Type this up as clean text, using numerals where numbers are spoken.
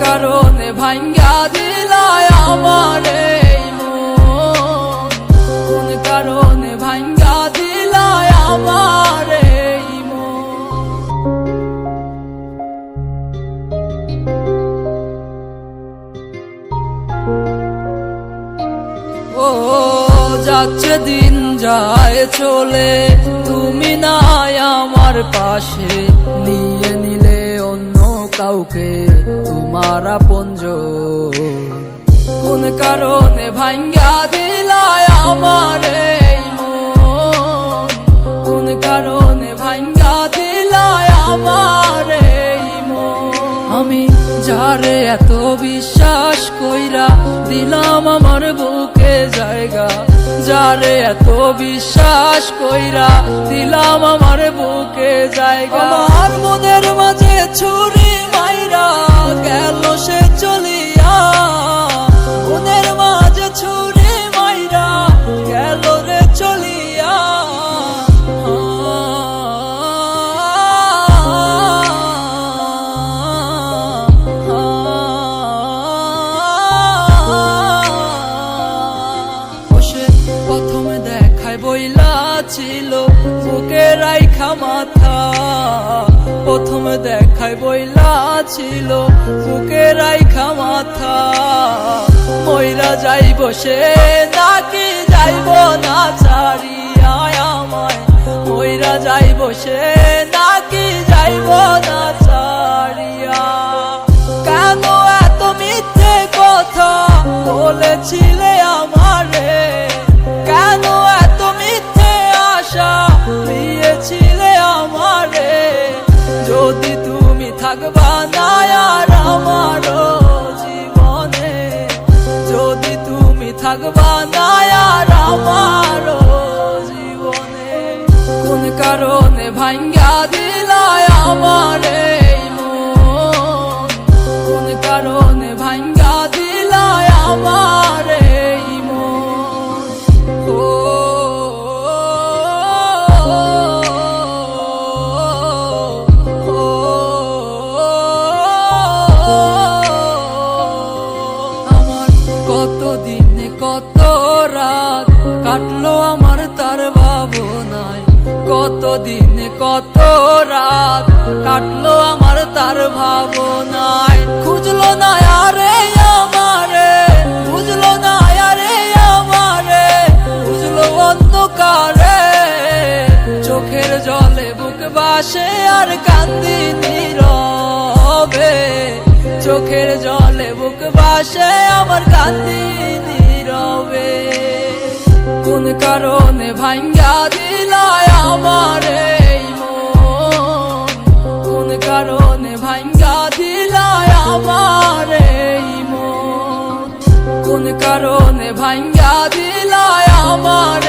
কারণে ভাঙ্গা দিলায় আমার এই মন, কোন কারণে ভাঙ্গা দিলায় আমার এই মন। ও যাচ্ছে দিন যায় চলে, তুমি নাই আমার পাশে, নিয়ে নিলে অন্য কাউকে তোমার আপনজন। কোন কারণে ভাঙ্গা দিলায় আমার এই মন, কোন কারণে ভাঙ্গা দিলায় আমার এই মন। আমি যারে এত বিশ্বাস কইরা দিলাম আমার বুকে জায়গা, যারে এত বিশ্বাস কইরা দিলাম আমার বুকে জায়গা, আমার মনের মাঝে ছুরি মাইরা গেল সে চলিয়া, মনের মাঝে ছুরি মাইরা গেল রে চলিয়া। প্রথমে দেখায় বইলা ছিল বুকে রাইখা মাথা, প্রথমে দেখায় বইলা ছিল বুকে রাইখা মাথা, মইরা যাইব সে নাকি যাইব না ছাড়িয়া আমায়, মইরা যাইব সে নাকি যাইব না ছাড়িয়া। কেন এত মিথ্যে কথা বলেছিলে আমারে, কেন এত মিথ্যে আশা দিয়েছিলে আমারে, যদি তুমি থাকবা না আর আমার জীবনে, যদি তুমি থাকবা না আর আমার জীবনে। কোন কারণে ভাঙ্গা দিলায় আমার এই মন, কোন কারণে ভাঙ্গা দিলায় আমার এই মন। ও আমার কত দিনে কত রাত কাটলো আমার তার ভাবনায়, কত দিনে কত রাত কাটলো আমার তার ভাবনায়। খুঁজলো না আরে আমারে, বুঝলো না আরে আমারে, বুঝলো অন্ধকারে, চোখের জলে বুক বাসে আর কান্দি নীরবে, চোখের জলে বুক বাসে আমার কান্দি নীরবে। কোন কারণে ভাঙ্গা দিলায় আমার এই মন, কোন কারণে ভাঙ্গা দিলায় আমার এই মন, কোন কারণে ভাঙ্গা দিলায় আমার